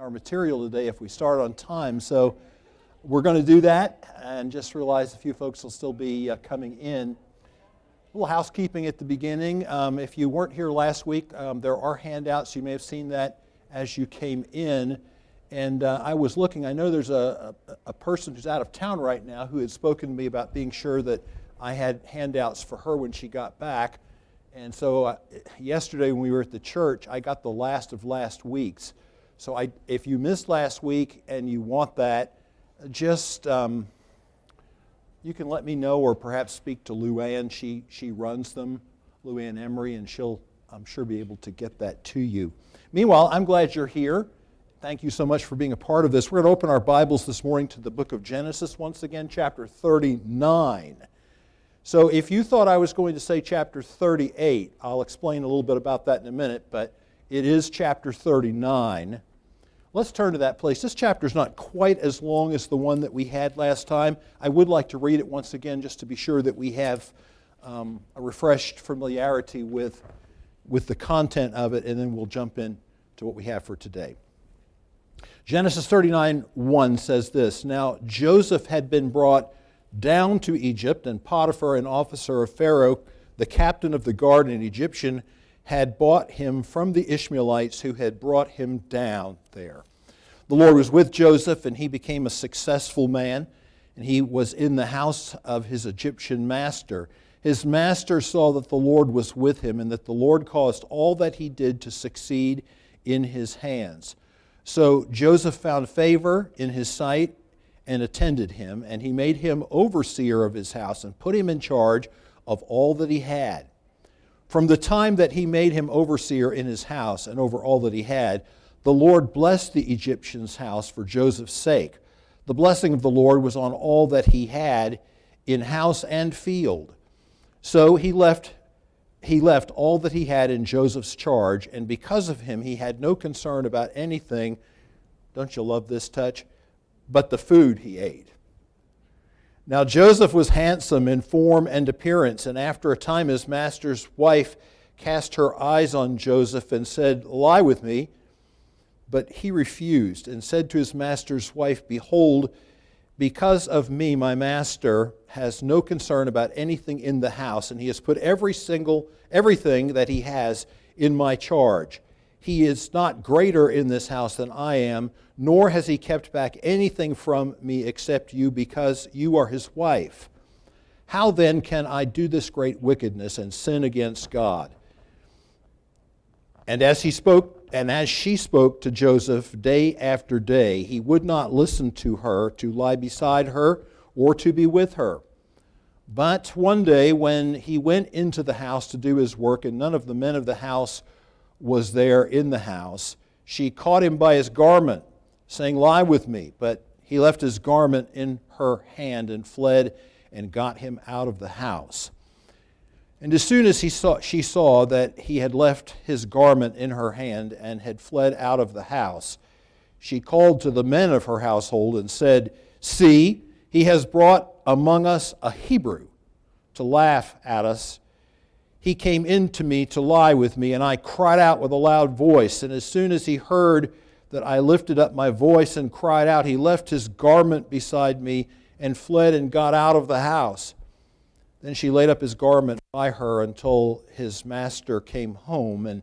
our material today if we start on time. So we're going to do that, and just realize a few folks will still be coming in. A little housekeeping at the beginning. If you weren't here last week, there are handouts. You may have seen that as you came in. And I was looking. I know there's a person who's out of town right now who had spoken to me about being sure that I had handouts for her when she got back. And so yesterday when we were at the church, I got the last of last week's. So if you missed last week and you want that, just you can let me know, or perhaps speak to Luann. She runs them, Luann Emery, and she'll, I'm sure, be able to get that to you. Meanwhile, I'm glad you're here. Thank you so much for being a part of this. We're going to open our Bibles this morning to the book of Genesis once again, chapter 39. So if you thought I was going to say chapter 38, I'll explain a little bit about that in a minute, but it is chapter 39. Let's turn to that place. This chapter is not quite as long as the one that we had last time. I would like to read it once again just to be sure that we have a refreshed familiarity with the content of it, and then we'll jump in to what we have for today. Genesis 39:1 says this: Now Joseph had been brought down to Egypt, and Potiphar, an officer of Pharaoh, the captain of the guard, an Egyptian, had bought him from the Ishmaelites who had brought him down there. The Lord was with Joseph, and he became a successful man, and he was in the house of his Egyptian master. His master saw that the Lord was with him, and that the Lord caused all that he did to succeed in his hands. So Joseph found favor in his sight and attended him, and he made him overseer of his house and put him in charge of all that he had. From the time that he made him overseer in his house and over all that he had, the Lord blessed the Egyptian's house for Joseph's sake. The blessing of the Lord was on all that he had in house and field. So he left all that he had in Joseph's charge, and because of him he had no concern about anything, don't you love this touch, but the food he ate. Now Joseph was handsome in form and appearance, and after a time his master's wife cast her eyes on Joseph and said, "Lie with me." But he refused and said to his master's wife, "Behold, because of me my master has no concern about anything in the house, and he has put everything that he has in my charge. He is not greater in this house than I am, nor has he kept back anything from me except you, because you are his wife. How then can I do this great wickedness and sin against God?" And as she spoke to Joseph day after day, he would not listen to her, to lie beside her, or to be with her. But one day when he went into the house to do his work, and none of the men of the house was there in the house, she caught him by his garment, saying, "Lie with me." But he left his garment in her hand and fled and got him out of the house. And as soon as she saw that he had left his garment in her hand and had fled out of the house, she called to the men of her household and said, "See, he has brought among us a Hebrew to laugh at us. He came in to me to lie with me, and I cried out with a loud voice. And as soon as he heard that I lifted up my voice and cried out, he left his garment beside me and fled and got out of the house." Then she laid up his garment by her until his master came home, and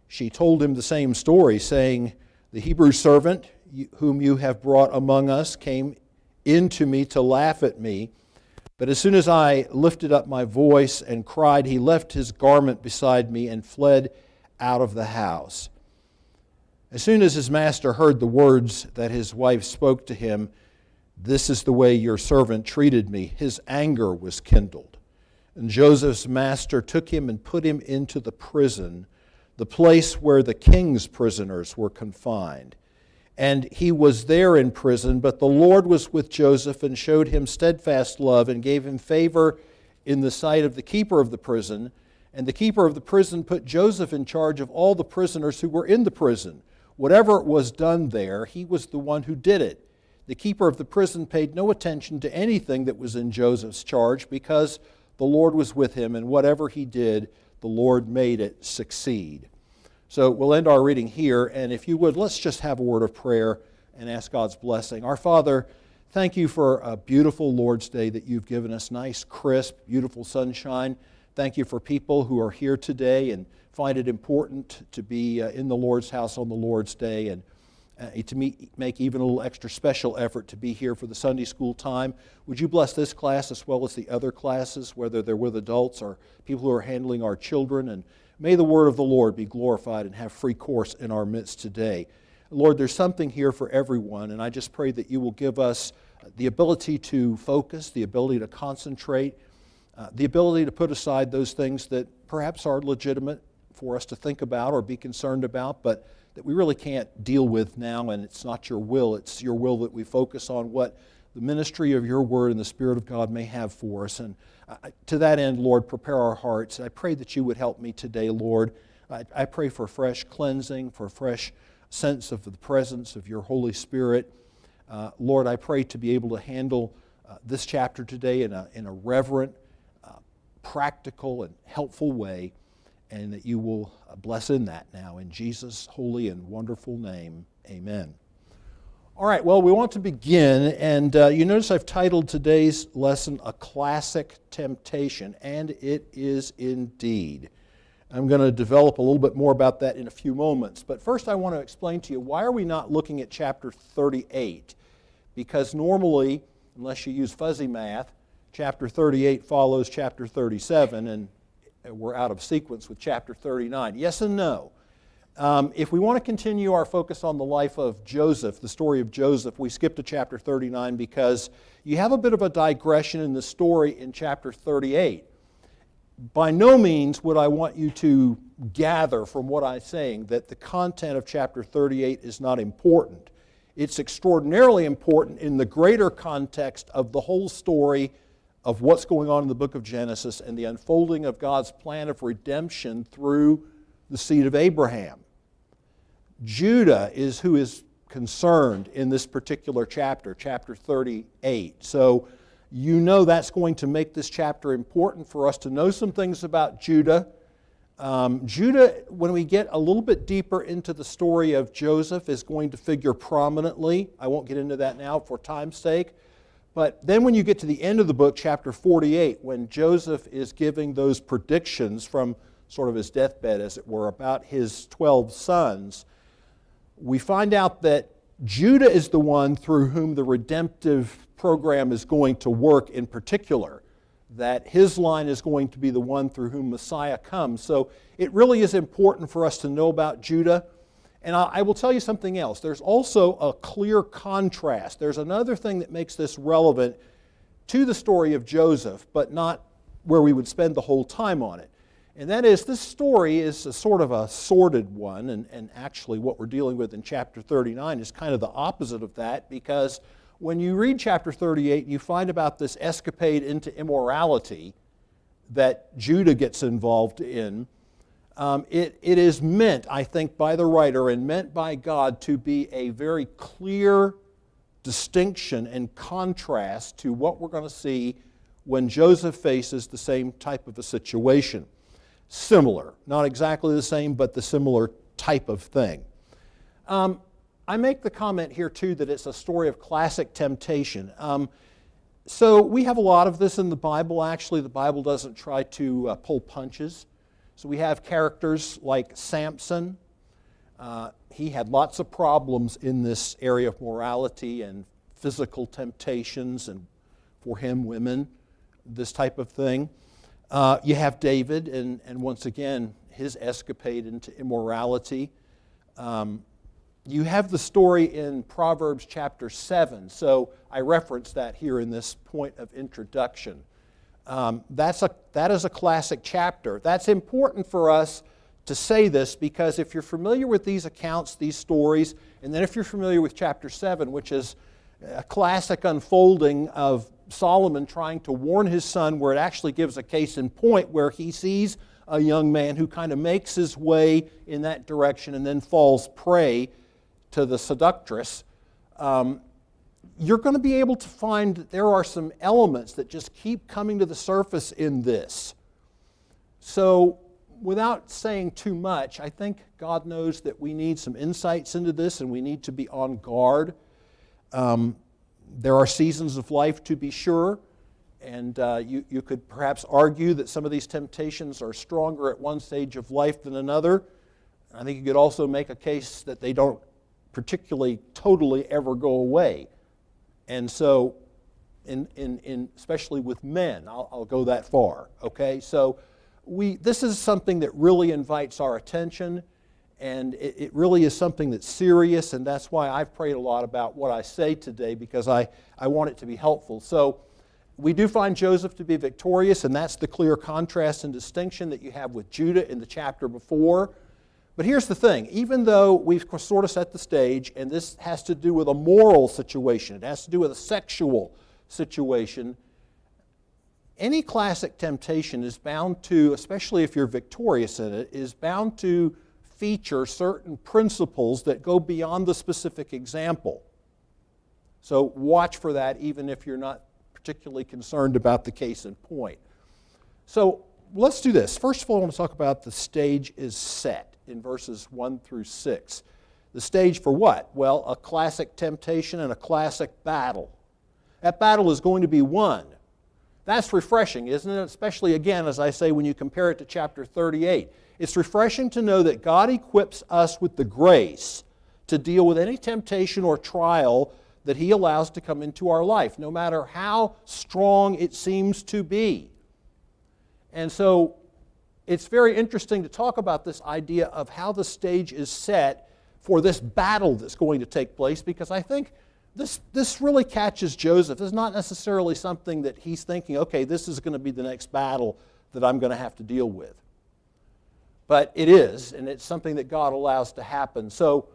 she told him the same story, saying, "The Hebrew servant whom you have brought among us came in to me to laugh at me. But as soon as I lifted up my voice and cried, he left his garment beside me and fled out of the house." As soon as his master heard the words that his wife spoke to him, "This is the way your servant treated me," his anger was kindled. And Joseph's master took him and put him into the prison, the place where the king's prisoners were confined. And he was there in prison, but the Lord was with Joseph and showed him steadfast love and gave him favor in the sight of the keeper of the prison. And the keeper of the prison put Joseph in charge of all the prisoners who were in the prison. Whatever was done there, he was the one who did it. The keeper of the prison paid no attention to anything that was in Joseph's charge, because the Lord was with him, and whatever he did, the Lord made it succeed. So we'll end our reading here, and if you would, let's just have a word of prayer and ask God's blessing. Our Father, thank you for a beautiful Lord's Day that you've given us. Nice, crisp, beautiful sunshine. Thank you for people who are here today and find it important to be in the Lord's house on the Lord's Day, and to make even a little extra special effort to be here for the Sunday school time. Would you bless this class as well as the other classes, whether they're with adults or people who are handling our children, and may the word of the Lord be glorified and have free course in our midst today. Lord, there's something here for everyone, and I just pray that you will give us the ability to focus, the ability to concentrate, the ability to put aside those things that perhaps are legitimate for us to think about or be concerned about, but that we really can't deal with now, and it's not your will. It's your will that we focus on what the ministry of your word and the Spirit of God may have for us. And to that end, Lord, prepare our hearts. I pray that you would help me today, Lord. I pray for fresh cleansing, for a fresh sense of the presence of your Holy Spirit. Lord, I pray to be able to handle this chapter today in a reverent, practical, and helpful way, and that you will bless in that now. In Jesus' holy and wonderful name, amen. All right, well, we want to begin, and you notice I've titled today's lesson, A Classic Temptation, and it is indeed. I'm going to develop a little bit more about that in a few moments, but first I want to explain to you, why are we not looking at chapter 38? Because normally, unless you use fuzzy math, chapter 38 follows chapter 37, and we're out of sequence with chapter 39. Yes and no. If we want to continue our focus on the life of Joseph, the story of Joseph, we skip to chapter 39 because you have a bit of a digression in the story in chapter 38. By no means would I want you to gather from what I'm saying that the content of chapter 38 is not important. It's extraordinarily important in the greater context of the whole story of what's going on in the book of Genesis and the unfolding of God's plan of redemption through the seed of Abraham. Judah is who is concerned in this particular chapter, chapter 38. So you know that's going to make this chapter important for us to know some things about Judah. Judah, when we get a little bit deeper into the story of Joseph, is going to figure prominently. I won't get into that now for time's sake. But then when you get to the end of the book, chapter 48, when Joseph is giving those predictions from sort of his deathbed, as it were, about his 12 sons, we find out that Judah is the one through whom the redemptive program is going to work in particular, that his line is going to be the one through whom Messiah comes. So it really is important for us to know about Judah. And I will tell you something else. There's also a clear contrast. There's another thing that makes this relevant to the story of Joseph, but not where we would spend the whole time on it. And that is, this story is a sort of a sordid one, and actually what we're dealing with in chapter 39 is kind of the opposite of that, because when you read chapter 38, you find about this escapade into immorality that Judah gets involved in. It is meant, I think, by the writer and meant by God to be a very clear distinction and contrast to what we're going to see when Joseph faces the same type of a situation. Similar, not exactly the same, but the similar type of thing. I make the comment here, too, that it's a story of classic temptation. So we have a lot of this in the Bible. Actually, the Bible doesn't try to pull punches. So we have characters like Samson. He had lots of problems in this area of morality and physical temptations, and for him, women, this type of thing. You have David, and once again, his escapade into immorality. You have the story in Proverbs chapter 7, so I reference that here in this point of introduction. That is a classic chapter. That's important for us to say this because if you're familiar with these accounts, these stories, and then if you're familiar with chapter 7, which is a classic unfolding of Solomon trying to warn his son, where it actually gives a case in point where he sees a young man who kind of makes his way in that direction and then falls prey to the seductress, you're going to be able to find that there are some elements that just keep coming to the surface in this. So without saying too much, I think God knows that we need some insights into this and we need to be on guard. There are seasons of life, to be sure, and you could perhaps argue that some of these temptations are stronger at one stage of life than another. I think you could also make a case that they don't particularly totally ever go away. And so, especially with men, I'll go that far, okay? So this is something that really invites our attention, and it really is something that's serious, and that's why I've prayed a lot about what I say today, because I want it to be helpful. So we do find Joseph to be victorious, and that's the clear contrast and distinction that you have with Judah in the chapter before. But here's the thing, even though we've sort of set the stage, and this has to do with a moral situation, it has to do with a sexual situation, any classic temptation is bound to, especially if you're victorious in it, is bound to feature certain principles that go beyond the specific example. So watch for that, even if you're not particularly concerned about the case in point. So let's do this. First of all, I want to talk about the stage is set in verses 1 through 6. The stage for what? Well, a classic temptation and a classic battle. That battle is going to be won. That's refreshing, isn't it? Especially, again, as I say, when you compare it to chapter 38. It's refreshing to know that God equips us with the grace to deal with any temptation or trial that He allows to come into our life, no matter how strong it seems to be. And so it's very interesting to talk about this idea of how the stage is set for this battle that's going to take place, because I think this really catches Joseph. It's not necessarily something that he's thinking, okay, this is going to be the next battle that I'm going to have to deal with. But it is, and it's something that God allows to happen. So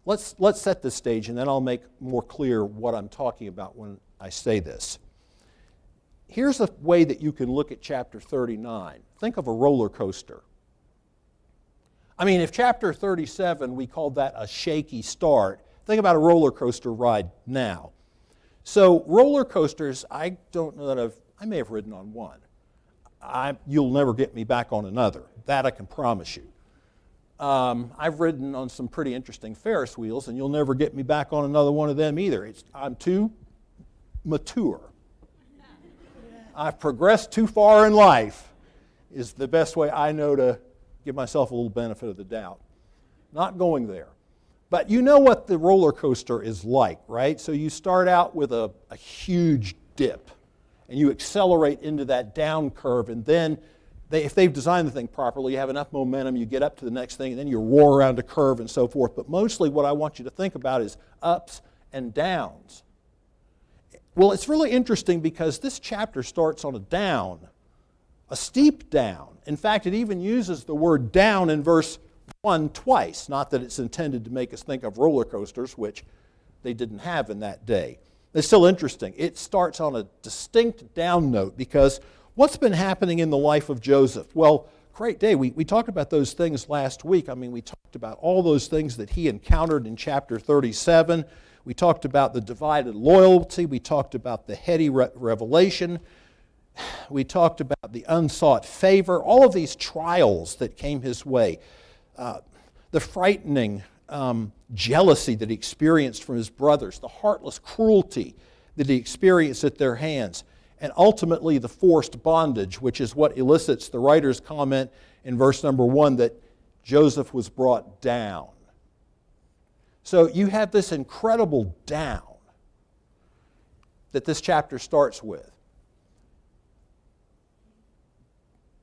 let's set this stage, and then I'll make more clear what I'm talking about when I say this. Here's a way that you can look at chapter 39. Think of a roller coaster. I mean, if chapter 37, we called that a shaky start, think about a roller coaster ride now. So roller coasters, I don't know that I may have ridden on one. You'll never get me back on another. That I can promise you. I've ridden on some pretty interesting Ferris wheels, and you'll never get me back on another one of them either. I'm too mature. I've progressed too far in life is the best way I know to give myself a little benefit of the doubt. Not going there. But you know what the roller coaster is like, right? So you start out with a huge dip, and you accelerate into that down curve, and then if they've designed the thing properly, you have enough momentum, you get up to the next thing, and then you roar around a curve and so forth. But mostly what I want you to think about is ups and downs. Well, it's really interesting because this chapter starts on a down, a steep down. In fact, it even uses the word down in verse 1 twice. Not that it's intended to make us think of roller coasters, which they didn't have in that day. It's still interesting. It starts on a distinct down note because what's been happening in the life of Joseph? Well, great day. We talked about those things last week. I mean, we talked about all those things that he encountered in chapter 37. We talked about the divided loyalty. We talked about the heady revelation. We talked about the unsought favor. All of these trials that came his way. The frightening jealousy that he experienced from his brothers. The heartless cruelty that he experienced at their hands. And ultimately the forced bondage, which is what elicits the writer's comment in verse number 1 that Joseph was brought down. So you have this incredible down that this chapter starts with.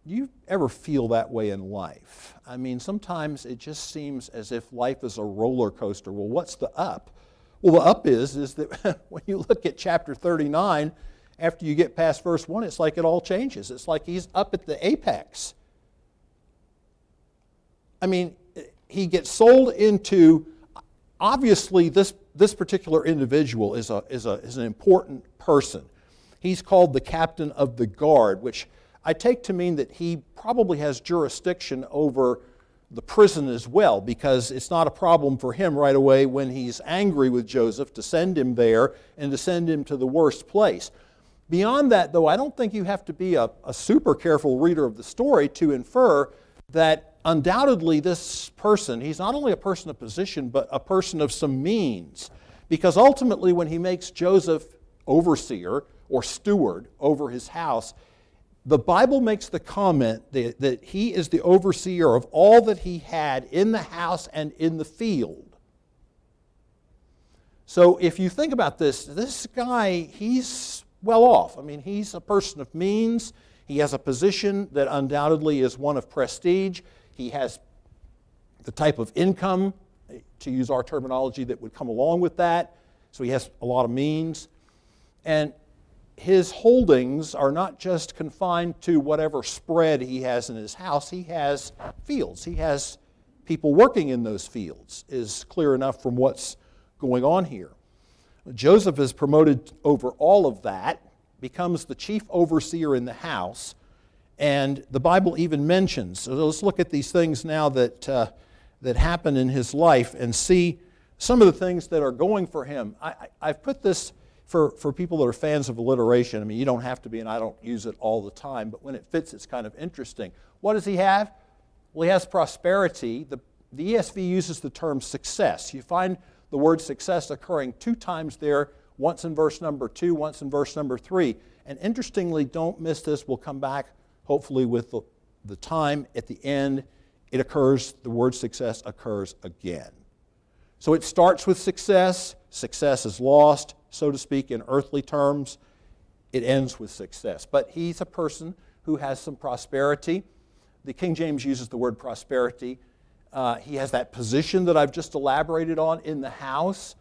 Do you ever feel that way in life? I mean, sometimes it just seems as if life is a roller coaster. Well, what's the up? Well, the up is that when you look at chapter 39, after you get past verse 1, it's like it all changes. It's like he's up at the apex. I mean, he gets sold into, obviously this particular individual is an important person. He's called the captain of the guard, which I take to mean that he probably has jurisdiction over the prison as well, because it's not a problem for him right away when he's angry with Joseph to send him there and to send him to the worst place. Beyond that, though, I don't think you have to be a super careful reader of the story to infer that undoubtedly this person, he's not only a person of position, but a person of some means. Because ultimately, when he makes Joseph overseer or steward over his house, the Bible makes the comment that he is the overseer of all that he had in the house and in the field. So if you think about this guy, he's well off. I mean, he's a person of means. He has a position that undoubtedly is one of prestige. He has the type of income, to use our terminology, that would come along with that. So he has a lot of means. And his holdings are not just confined to whatever spread he has in his house. He has fields. He has people working in those fields, is clear enough from what's going on here. Joseph is promoted over all of that, becomes the chief overseer in the house, and the Bible even mentions, so let's look at these things now that happen in his life and see some of the things that are going for him. I've put this for people that are fans of alliteration. I mean, you don't have to be, and I don't use it all the time, but when it fits, it's kind of interesting. What does he have? Well, he has prosperity. The ESV uses the term success. You find the word success occurring 2 times there, once in verse number 2, once in verse number 3. And interestingly, don't miss this. We'll come back, hopefully, with the time at the end. It occurs, the word success occurs again. So it starts with success. Success is lost, so to speak, in earthly terms. It ends with success. But he's a person who has some prosperity. The King James uses the word prosperity. He has that position that I've just elaborated on in the house.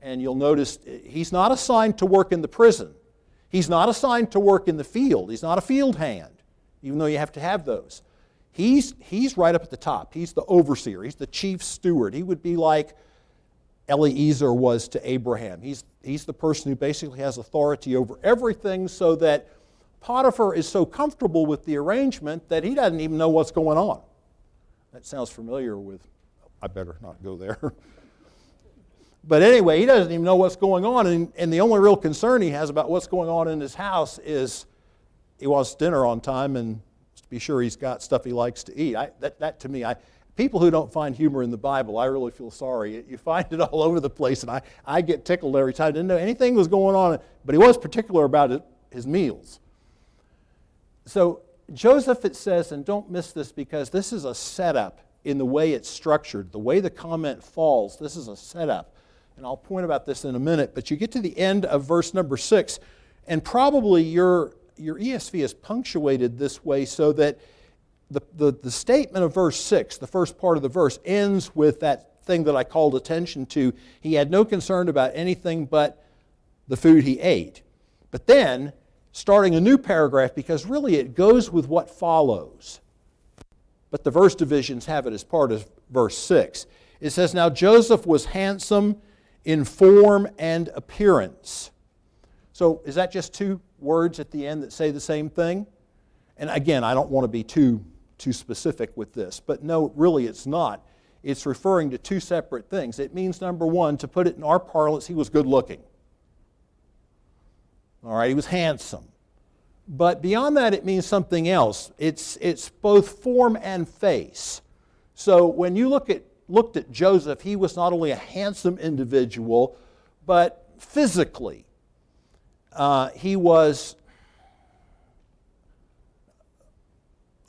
And you'll notice he's not assigned to work in the prison. He's not assigned to work in the field. He's not a field hand, even though you have to have those. He's right up at the top. He's the overseer. He's the chief steward. He would be like Eliezer was to Abraham. He's the person who basically has authority over everything, so that Potiphar is so comfortable with the arrangement that he doesn't even know what's going on. That sounds familiar with, I better not go there. But anyway, he doesn't even know what's going on, and the only real concern he has about what's going on in his house is he wants dinner on time and to be sure he's got stuff he likes to eat. That to me, people who don't find humor in the Bible, I really feel sorry. You find it all over the place, and I get tickled every time. I didn't know anything was going on, but he was particular about his meals. So Joseph, it says, and don't miss this because this is a setup in the way it's structured, the way the comment falls, this is a setup. And I'll point about this in a minute, but you get to the end of verse number 6, and probably your ESV is punctuated this way so that the statement of verse 6, the first part of the verse, ends with that thing that I called attention to. He had no concern about anything but the food he ate. But then, starting a new paragraph, because really it goes with what follows, but the verse divisions have it as part of verse 6. It says, "Now Joseph was handsome in form and appearance." So is that just 2 words at the end that say the same thing? And again, I don't want to be too specific with this, but no, really it's not. It's referring to 2 separate things. It means, number 1, to put it in our parlance, he was good looking. All right, he was handsome. But beyond that, it means something else. It's both form and face. So when you looked at Joseph, he was not only a handsome individual, but physically,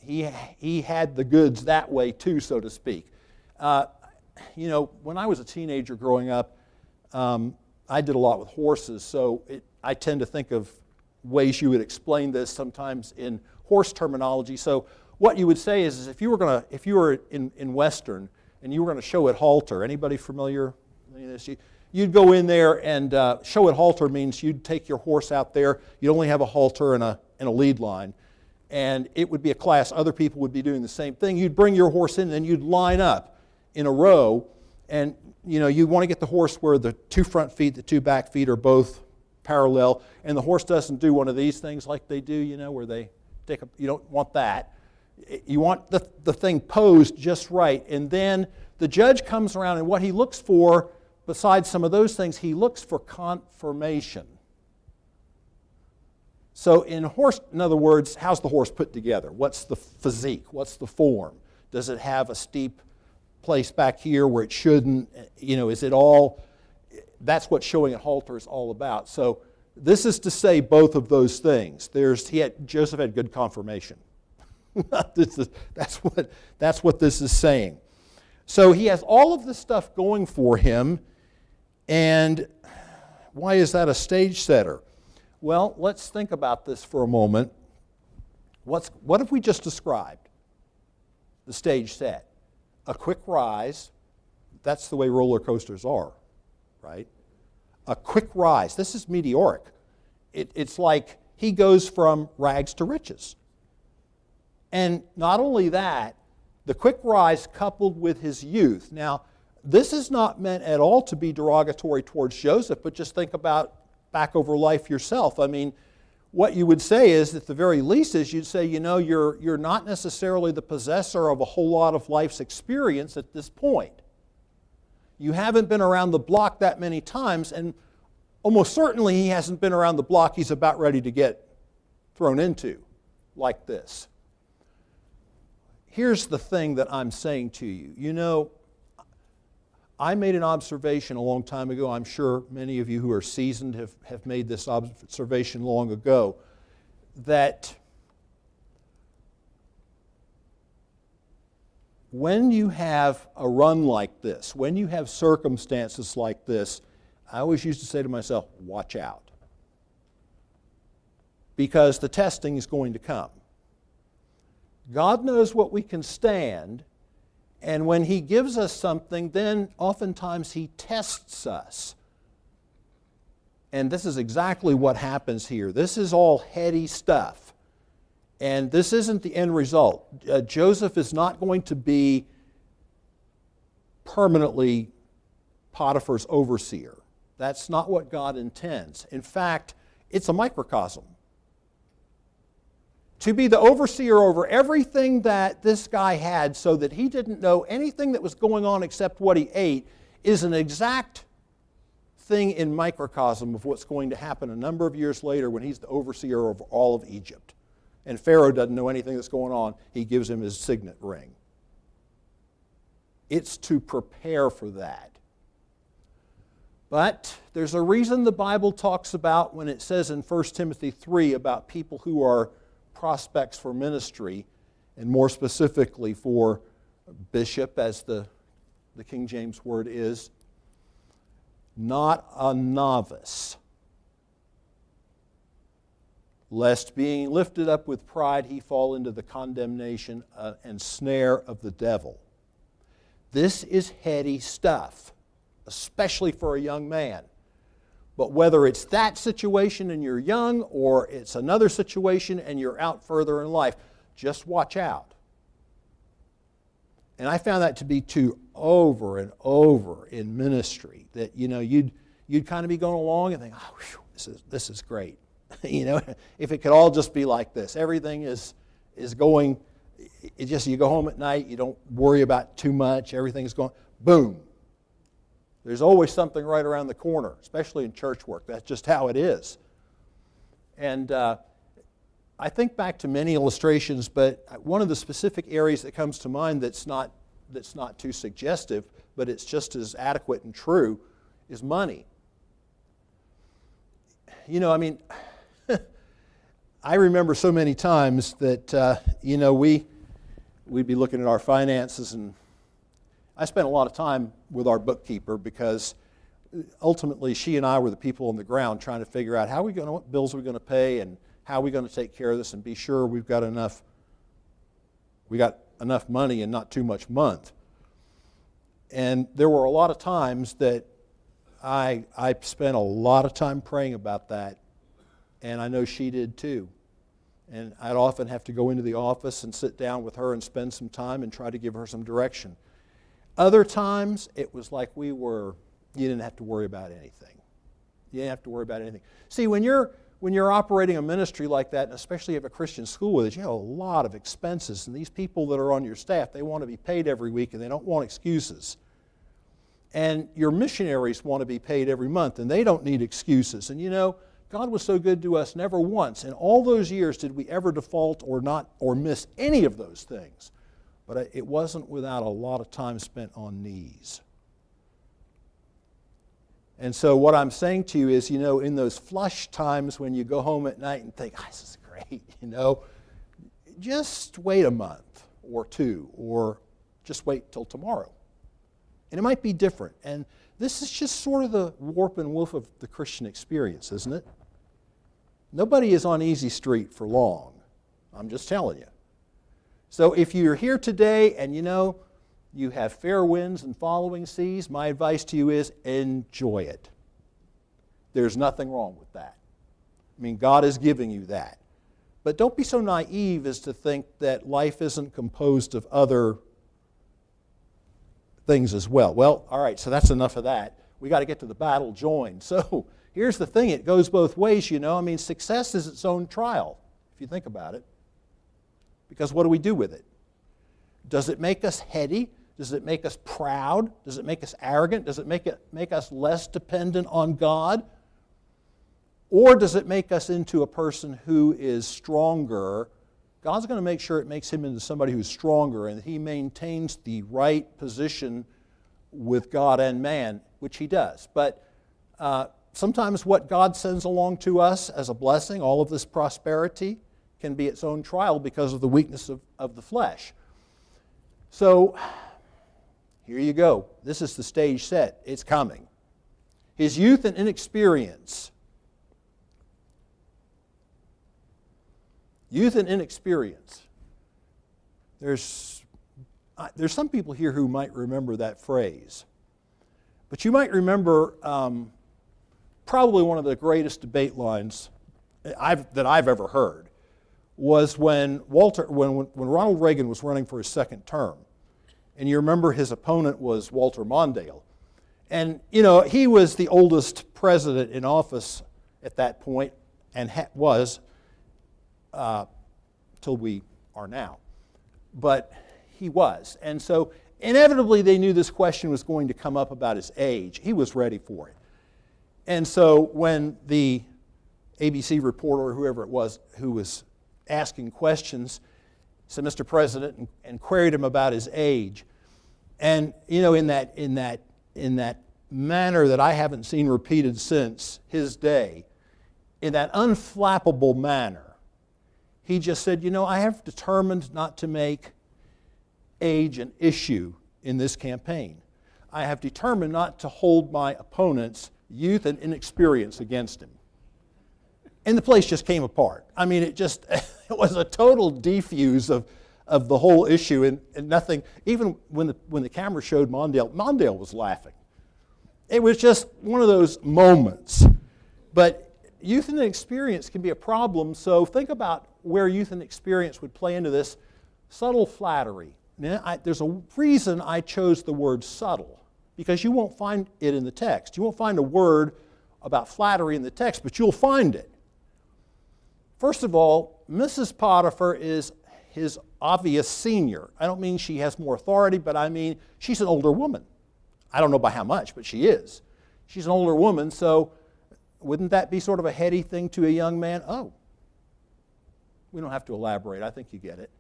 he had the goods that way too, so to speak. When I was a teenager growing up, I did a lot with horses, so I tend to think of ways you would explain this sometimes in horse terminology. So what you would say is if you were in Western and you were going to show at halter, anybody familiar with this? You'd go in there and show at halter means you'd take your horse out there. You'd only have a halter and a lead line. And it would be a class. Other people would be doing the same thing. You'd bring your horse in and you'd line up in a row. And you want to get the horse where the 2 front feet, the 2 back feet are both parallel. And the horse doesn't do one of these things like they do, where they take a, you don't want that. You want the thing posed just right. And then the judge comes around, and what he looks for, besides some of those things, he looks for confirmation. So in other words, how's the horse put together? What's the physique? What's the form? Does it have a steep place back here where it shouldn't? Is it all? That's what showing a halter is all about. So this is to say both of those things. Joseph had good conformation. That's what this is saying. So he has all of this stuff going for him, and why is that a stage setter? Well, let's think about this for a moment. What have we just described? The stage set. A quick rise. That's the way roller coasters are, right? A quick rise. This is meteoric. It's like he goes from rags to riches. And not only that, the quick rise coupled with his youth. Now, this is not meant at all to be derogatory towards Joseph, but just think about back over life yourself. I mean, what you would say is, at the very least, is you'd say, you're not necessarily the possessor of a whole lot of life's experience at this point. You haven't been around the block that many times, and almost certainly he hasn't been around the block he's about ready to get thrown into like this. Here's the thing that I'm saying to you. I made an observation a long time ago. I'm sure many of you who are seasoned have made this observation long ago, that when you have a run like this, when you have circumstances like this, I always used to say to myself, watch out. Because the testing is going to come. God knows what we can stand, and when He gives us something, then oftentimes He tests us. And this is exactly what happens here. This is all heady stuff. And this isn't the end result. Joseph is not going to be permanently Potiphar's overseer. That's not what God intends. In fact, it's a microcosm. To be the overseer over everything that this guy had so that he didn't know anything that was going on except what he ate is an exact thing in microcosm of what's going to happen a number of years later when he's the overseer of all of Egypt. And Pharaoh doesn't know anything that's going on. He gives him his signet ring. It's to prepare for that. But there's a reason the Bible talks about when it says in 1 Timothy 3 about people who are prospects for ministry, and more specifically for bishop, as the King James word is, not a novice, lest being lifted up with pride he fall into the condemnation and snare of the devil. This is heady stuff, especially for a young man. But whether it's that situation and you're young, or it's another situation and you're out further in life, just watch out. And I found that to be true over and over in ministry, that you'd kind of be going along and think, oh, whew, this is great. If it could all just be like this. Everything is going, you go home at night, you don't worry about too much, everything's going, boom. There's always something right around the corner, especially in church work. That's just how it is. And I think back to many illustrations, but one of the specific areas that comes to mind that's not too suggestive, but it's just as adequate and true, is money. I remember so many times that, we'd be looking at our finances, and I spent a lot of time with our bookkeeper because ultimately she and I were the people on the ground trying to figure out what bills are we going to pay and how are we going to take care of this and be sure we got enough money and not too much month. And there were a lot of times that I spent a lot of time praying about that, and I know she did too. And I'd often have to go into the office and sit down with her and spend some time and try to give her some direction. Other times, it was like you didn't have to worry about anything. You didn't have to worry about anything. See, when you're operating a ministry like that, and especially if you have a Christian school with it, you have a lot of expenses. And these people that are on your staff, they want to be paid every week, and they don't want excuses. And your missionaries want to be paid every month, and they don't need excuses. And God was so good to us, never once in all those years did we ever default or miss any of those things. But it wasn't without a lot of time spent on knees. And so what I'm saying to you is, in those flush times when you go home at night and think, this is great, just wait a month or two, or just wait till tomorrow. And it might be different. And this is just sort of the warp and woof of the Christian experience, isn't it? Nobody is on easy street for long. I'm just telling you. So if you're here today and you have fair winds and following seas, my advice to you is enjoy it. There's nothing wrong with that. I mean, God is giving you that. But don't be so naive as to think that life isn't composed of other things as well. Well, all right, so that's enough of that. We got to get to the battle joined. So here's the thing. It goes both ways, I mean, success is its own trial, if you think about it. Because what do we do with it? Does it make us heady? Does it make us proud? Does it make us arrogant? Does it make us less dependent on God? Or does it make us into a person who is stronger? God's going to make sure it makes him into somebody who's stronger and he maintains the right position with God and man, which he does. But sometimes what God sends along to us as a blessing, all of this prosperity, can be its own trial because of the weakness of the flesh. So, here you go. This is the stage set. It's coming. His youth and inexperience. Youth and inexperience. There's some people here who might remember that phrase. But you might remember probably one of the greatest debate lines that I've ever heard was when Ronald Reagan was running for his second term. And you remember his opponent was Walter Mondale. And, he was the oldest president in office at that point and was till we are now. But he was. And so inevitably they knew this question was going to come up about his age. He was ready for it. And so when the ABC reporter or whoever it was who was asking questions said, "Mr. President," and queried him about his age. And in that manner that I haven't seen repeated since his day, in that unflappable manner, he just said, "I have determined not to make age an issue in this campaign. I have determined not to hold my opponent's youth and inexperience against him." And the place just came apart. I mean, it was a total defuse of the whole issue, and nothing. Even when the camera showed Mondale was laughing. It was just one of those moments. But youth and experience can be a problem. So think about where youth and experience would play into this. Subtle flattery. Now, there's a reason I chose the word subtle, because you won't find it in the text. You won't find a word about flattery in the text, but you'll find it. First of all, Mrs. Potiphar is his obvious senior. I don't mean she has more authority, but I mean she's an older woman. I don't know by how much, but she is. She's an older woman, so wouldn't that be sort of a heady thing to a young man? Oh, we don't have to elaborate. I think you get it.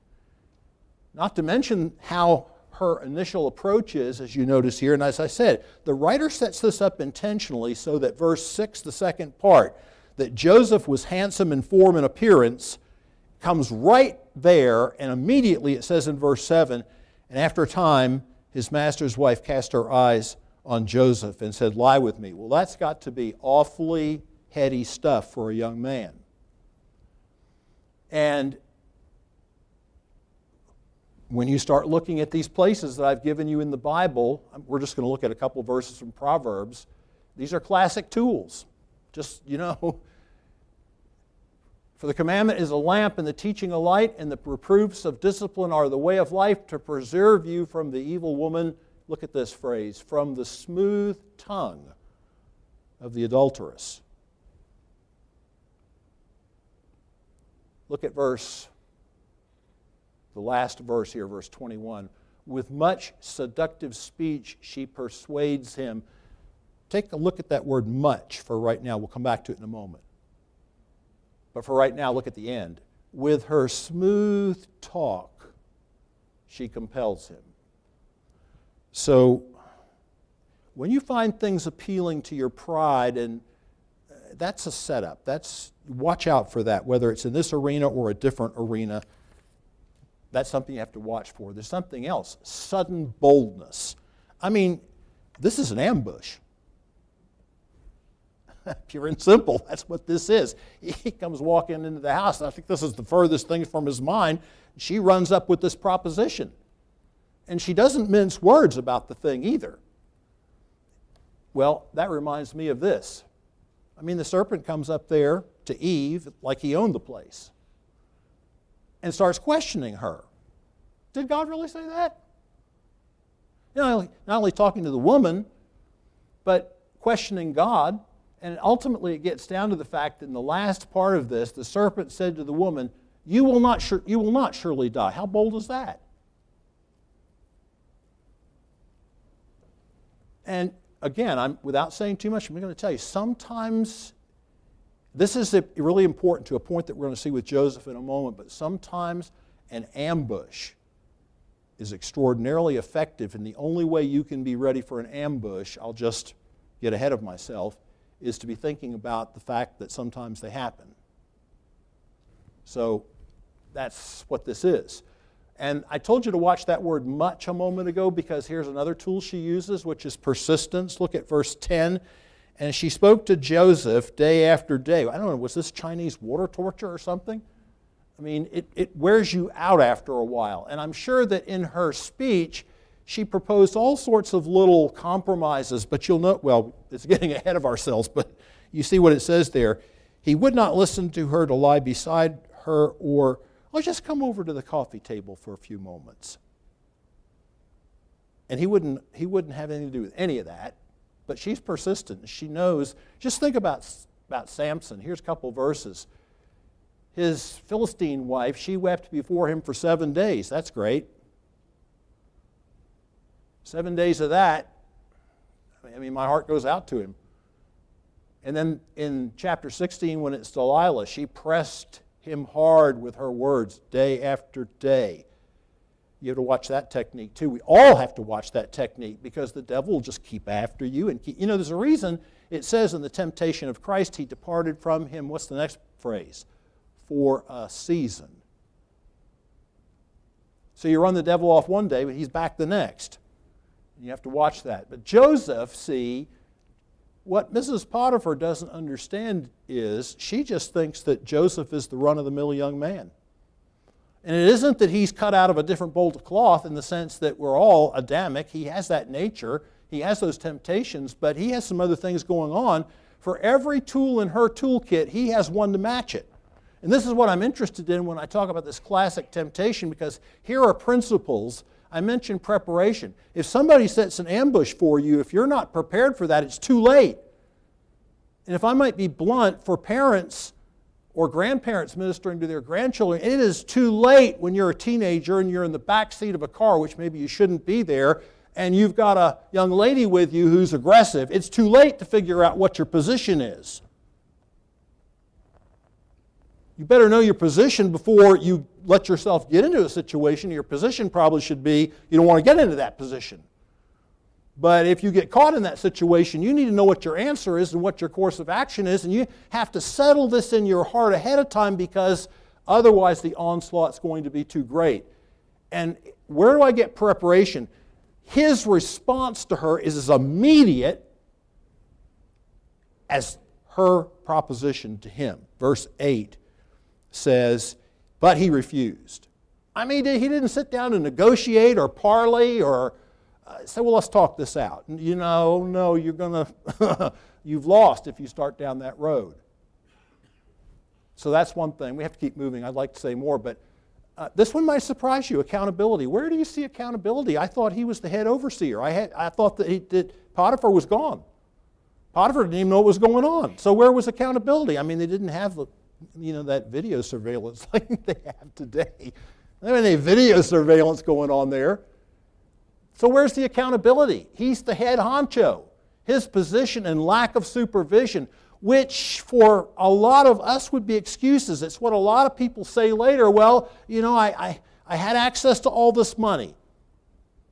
Not to mention how her initial approach is, as you notice here, and as I said, the writer sets this up intentionally so that verse 6, the second part, that Joseph was handsome in form and appearance, comes right there, and immediately it says in verse 7, and after a time, his master's wife cast her eyes on Joseph and said, "Lie with me." Well, that's got to be awfully heady stuff for a young man. And when you start looking at these places that I've given you in the Bible, we're just going to look at a couple of verses from Proverbs. These are classic tools. Just, for the commandment is a lamp and the teaching a light, and the reproofs of discipline are the way of life to preserve you from the evil woman. Look at this phrase, from the smooth tongue of the adulteress. Look at the last verse here, verse 21. With much seductive speech she persuades him. Take a look at that word much for right now. We'll come back to it in a moment. But for right now, look at the end. With her smooth talk, she compels him. So when you find things appealing to your pride, and that's a setup. Watch out for that, whether it's in this arena or a different arena. That's something you have to watch for. There's something else, sudden boldness. I mean, this is an ambush. Pure and simple, that's what this is. He comes walking into the house, and I think this is the furthest thing from his mind. She runs up with this proposition. And she doesn't mince words about the thing either. Well, that reminds me of this. I mean, the serpent comes up there to Eve like he owned the place and starts questioning her. Did God really say that? Not only talking to the woman, but questioning God. And ultimately it gets down to the fact that in the last part of this, the serpent said to the woman, you will not surely die. How bold is that? And again, without saying too much, I'm going to tell you, sometimes, this is really important to a point that we're going to see with Joseph in a moment, but sometimes an ambush is extraordinarily effective, and the only way you can be ready for an ambush, I'll just get ahead of myself, is to be thinking about the fact that sometimes they happen. So that's what this is. And I told you to watch that word much a moment ago, because here's another tool she uses, which is persistence. Look at verse 10. And she spoke to Joseph day after day. I don't know, was this Chinese water torture or something? I mean, it wears you out after a while. And I'm sure that in her speech, she proposed all sorts of little compromises, but you'll note, well, it's getting ahead of ourselves, but you see what it says there. He would not listen to her to lie beside her, or, oh, just come over to the coffee table for a few moments. And he wouldn't have anything to do with any of that, but she's persistent. She knows. Just think about Samson. Here's a couple verses. His Philistine wife, she wept before him for 7 days. That's great. 7 days of that, I mean, my heart goes out to him. And then in chapter 16, when it's Delilah, she pressed him hard with her words day after day. You have to watch that technique too. We all have to watch that technique, because the devil will just keep after you. And there's a reason it says in the temptation of Christ, he departed from him, what's the next phrase? For a season. So you run the devil off one day, but he's back the next. You have to watch that. But Joseph, see, what Mrs. Potiphar doesn't understand is she just thinks that Joseph is the run-of-the-mill young man. And it isn't that he's cut out of a different bolt of cloth in the sense that we're all Adamic. He has that nature. He has those temptations, but he has some other things going on. For every tool in her toolkit, he has one to match it. And this is what I'm interested in when I talk about this classic temptation, because here are principles. I mentioned preparation. If somebody sets an ambush for you, if you're not prepared for that, it's too late. And if I might be blunt, for parents or grandparents ministering to their grandchildren, it is too late when you're a teenager and you're in the back seat of a car, which maybe you shouldn't be there, and you've got a young lady with you who's aggressive. It's too late to figure out what your position is. You better know your position before you let yourself get into a situation. Your position probably should be, you don't want to get into that position. But if you get caught in that situation, you need to know what your answer is and what your course of action is, and you have to settle this in your heart ahead of time, because otherwise the onslaught's going to be too great. And where do I get preparation? His response to her is as immediate as her proposition to him. Verse 8 says, but he refused. I mean, he didn't sit down and negotiate or parley or say, well, let's talk this out. No, you're going to, you've lost if you start down that road. So that's one thing. We have to keep moving. I'd like to say more, but this one might surprise you, accountability. Where do you see accountability? I thought he was the head overseer. I thought that Potiphar was gone. Potiphar didn't even know what was going on. So where was accountability? I mean, they didn't have that video surveillance like they have today. I mean, they have video surveillance going on there. So where's the accountability? He's the head honcho. His position and lack of supervision. which for a lot of us would be excuses. It's what a lot of people say later. Well, I had access to all this money.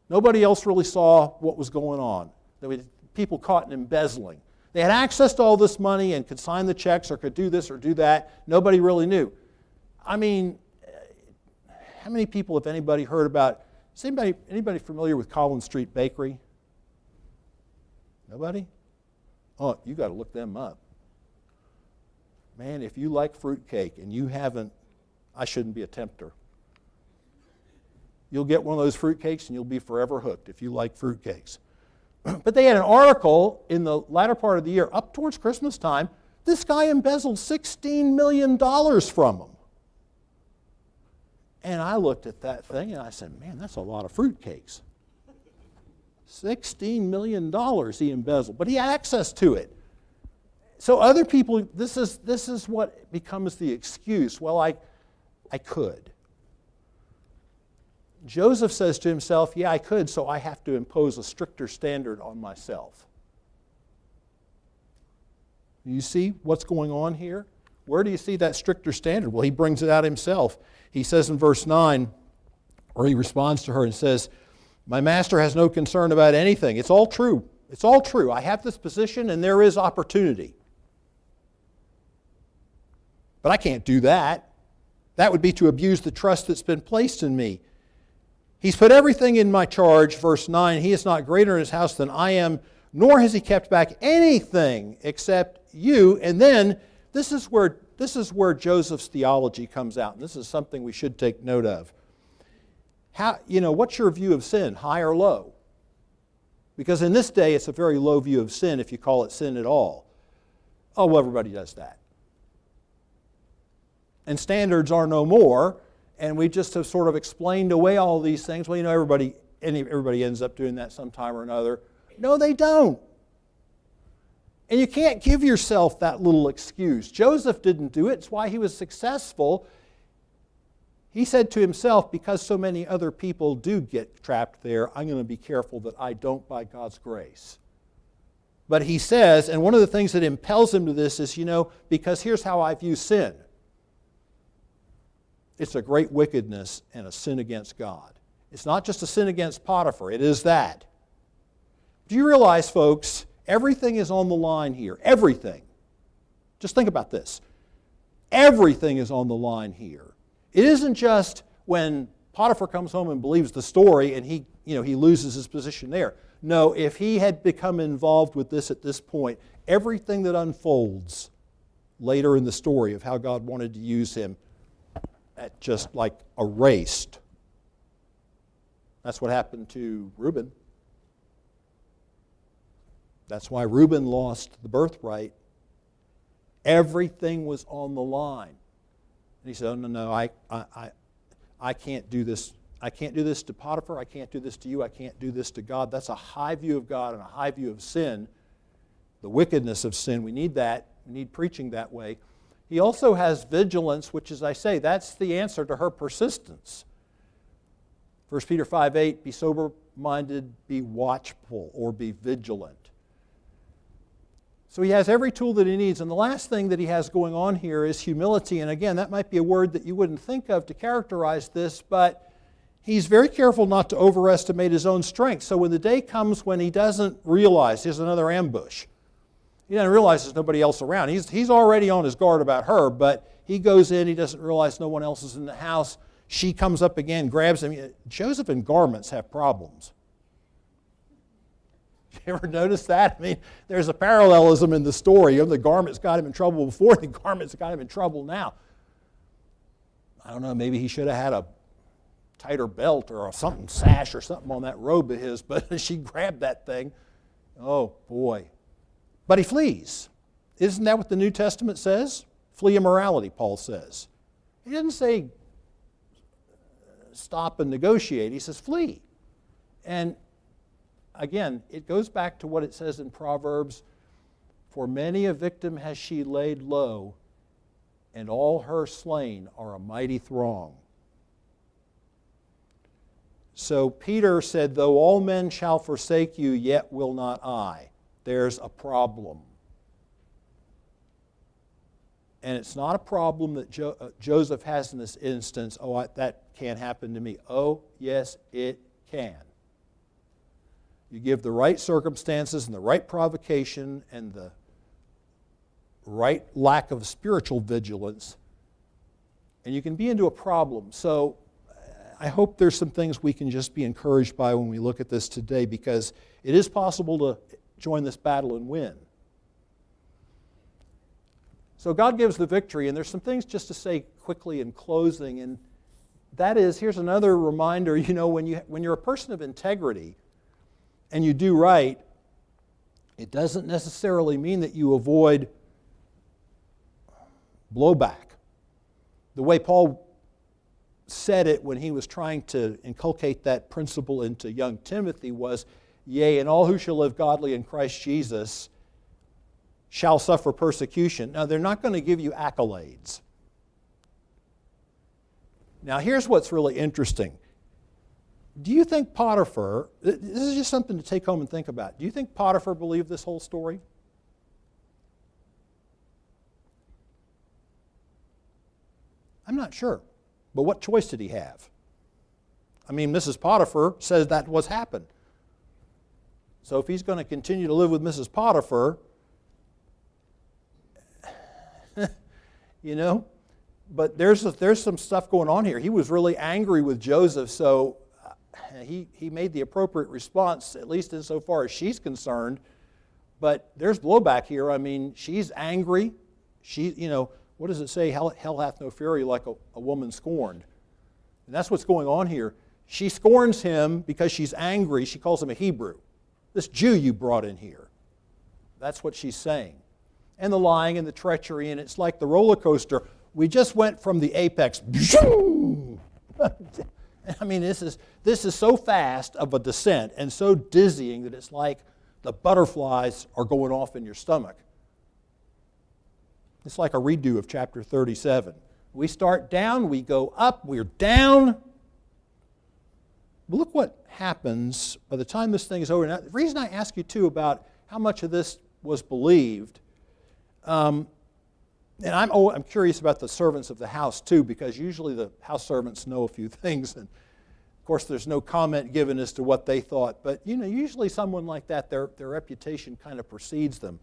Nobody else really saw what was going on. There were people caught in embezzling. They had access to all this money and could sign the checks or could do this or do that. Nobody really knew. I mean, how many people, if anybody, heard about, is anybody familiar with Coleman Street Bakery? Nobody? Oh, you got to look them up. Man, if you like fruitcake and you haven't, I shouldn't be a tempter. You'll get one of those fruitcakes and you'll be forever hooked if you like fruitcakes. But they had an article in the latter part of the year, up towards Christmas time, this guy embezzled $16 million from them. And I looked at that thing and I said, man, that's a lot of fruitcakes. $16 million he embezzled, but he had access to it. So other people, this is what becomes the excuse. Well, I could. Joseph says to himself, yeah, I could, so I have to impose a stricter standard on myself. You see what's going on here? Where do you see that stricter standard? Well, he brings it out himself. He says in verse 9, or he responds to her and says, my master has no concern about anything. It's all true. It's all true. I have this position and there is opportunity. But I can't do that. That would be to abuse the trust that's been placed in me. He's put everything in my charge, verse 9. He is not greater in his house than I am, nor has he kept back anything except you. And then this is where Joseph's theology comes out. And this is something we should take note of. What's your view of sin, high or low? Because in this day, it's a very low view of sin if you call it sin at all. Oh, well, everybody does that. And standards are no more, and we just have sort of explained away all these things. Well, everybody ends up doing that sometime or another. No, they don't. And you can't give yourself that little excuse. Joseph didn't do it. It's why he was successful. He said to himself, because so many other people do get trapped there, I'm going to be careful that I don't by God's grace. But he says, and one of the things that impels him to this is, because here's how I view sin. It's a great wickedness and a sin against God. It's not just a sin against Potiphar. It is that. Do you realize, folks, everything is on the line here. Everything. Just think about this. Everything is on the line here. It isn't just when Potiphar comes home and believes the story and he loses his position there. No, if he had become involved with this at this point, everything that unfolds later in the story of how God wanted to use him, just like erased. That's what happened to Reuben. That's why Reuben lost the birthright. Everything was on the line. And he said, oh, no, I can't do this. I can't do this to Potiphar. I can't do this to you. I can't do this to God. That's a high view of God and a high view of sin. The wickedness of sin. We need that. We need preaching that way. He also has vigilance, which, as I say, that's the answer to her persistence. 1 Peter 5:8, be sober-minded, be watchful, or be vigilant. So he has every tool that he needs. And the last thing that he has going on here is humility. And again, that might be a word that you wouldn't think of to characterize this, but he's very careful not to overestimate his own strength. So when the day comes when he doesn't realize there's another ambush, he doesn't realize there's nobody else around. He's already on his guard about her, but he goes in, he doesn't realize no one else is in the house. She comes up again, grabs him. Joseph and garments have problems. You ever notice that? I mean, there's a parallelism in the story. The garments got him in trouble before, the garments got him in trouble now. I don't know, maybe he should have had a tighter belt or something, sash or something on that robe of his, but she grabbed that thing. Oh, boy. But he flees. Isn't that what the New Testament says? Flee immorality, Paul says. He doesn't say stop and negotiate. He says flee. And again, it goes back to what it says in Proverbs, for many a victim has she laid low, and all her slain are a mighty throng. So Peter said, though all men shall forsake you, yet will not I. There's a problem. And it's not a problem that Joseph has in this instance. Oh, that can't happen to me. Oh, yes, it can. You give the right circumstances and the right provocation and the right lack of spiritual vigilance, and you can be into a problem. So I hope there's some things we can just be encouraged by when we look at this today, because it is possible to join this battle and win. So God gives the victory, and there's some things just to say quickly in closing, and that is, here's another reminder, when you're a person of integrity and you do right, it doesn't necessarily mean that you avoid blowback. The way Paul said it when he was trying to inculcate that principle into young Timothy was, yea, and all who shall live godly in Christ Jesus shall suffer persecution. Now, they're not going to give you accolades. Now, here's what's really interesting. Do you think Potiphar, this is just something to take home and think about, do you think Potiphar believed this whole story? I'm not sure. But what choice did he have? I mean, Mrs. Potiphar says that was happened. So if he's going to continue to live with Mrs. Potiphar, but there's some stuff going on here. He was really angry with Joseph, so he made the appropriate response, at least insofar as she's concerned. But there's blowback here. I mean, she's angry. What does it say? Hell hath no fury like a woman scorned. And that's what's going on here. She scorns him because she's angry. She calls him a Hebrew. This Jew you brought in here. That's what she's saying. And the lying and the treachery, and it's like the roller coaster. We just went from the apex. I mean, this is so fast of a descent and so dizzying that it's like the butterflies are going off in your stomach. It's like a redo of chapter 37. We start down, we go up, we're down. But look what happens by the time this thing is over. Now, the reason I ask you, too, about how much of this was believed, and I'm curious about the servants of the house, too, because usually the house servants know a few things, and of course there's no comment given as to what they thought. But, usually someone like that, their reputation kind of precedes them.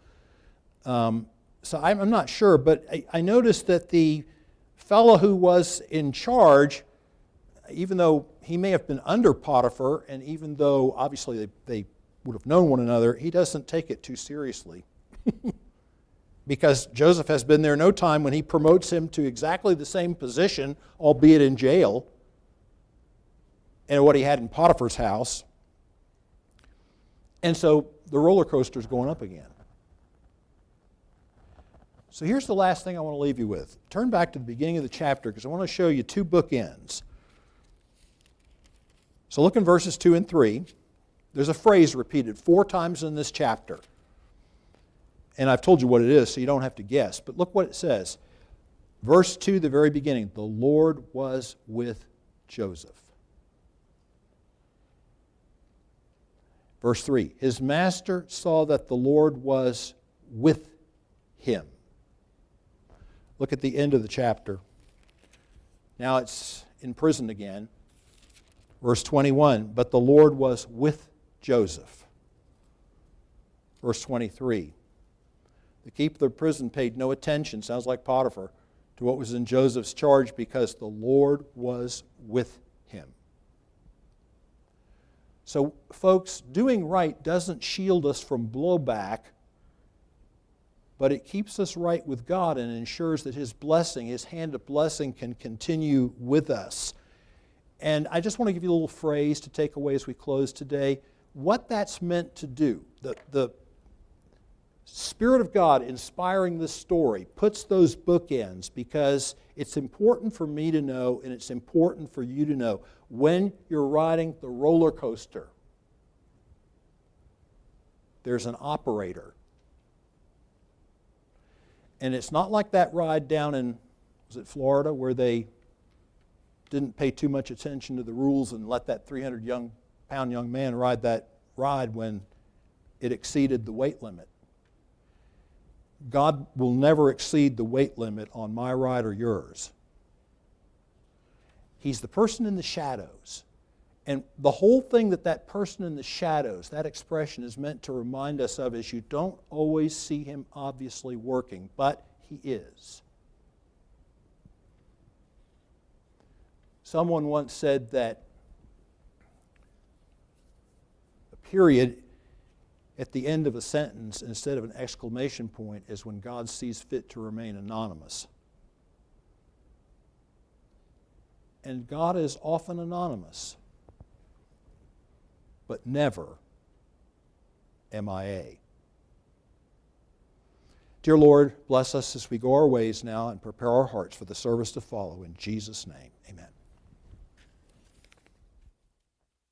So I'm not sure, but I noticed that the fellow who was in charge, even though he may have been under Potiphar, and even though obviously they would have known one another, he doesn't take it too seriously. Because Joseph has been there no time when he promotes him to exactly the same position, albeit in jail, and what he had in Potiphar's house. And so the roller coaster is going up again. So here's the last thing I want to leave you with. Turn back to the beginning of the chapter because I want to show you two bookends. So look in verses 2 and 3. There's a phrase repeated 4 times in this chapter. And I've told you what it is, so you don't have to guess. But look what it says. Verse 2, the very beginning. The Lord was with Joseph. Verse 3. His master saw that the Lord was with him. Look at the end of the chapter. Now it's in prison again. Verse 21, but the Lord was with Joseph. Verse 23, the keeper of the prison paid no attention, sounds like Potiphar, to what was in Joseph's charge because the Lord was with him. So, folks, doing right doesn't shield us from blowback, but it keeps us right with God and ensures that His blessing, His hand of blessing, can continue with us. And I just want to give you a little phrase to take away as we close today. What that's meant to do, the Spirit of God inspiring this story puts those bookends because it's important for me to know and it's important for you to know when you're riding the roller coaster, there's an operator. And it's not like that ride down in, was it Florida, where they didn't pay too much attention to the rules and let that 300-pound young man ride that ride when it exceeded the weight limit. God will never exceed the weight limit on my ride or yours. He's the person in the shadows. And the whole thing that person in the shadows, that expression is meant to remind us of is you don't always see him obviously working, but he is. Someone once said that a period at the end of a sentence instead of an exclamation point is when God sees fit to remain anonymous. And God is often anonymous, but never MIA. Dear Lord, bless us as we go our ways now and prepare our hearts for the service to follow. In Jesus' name, amen.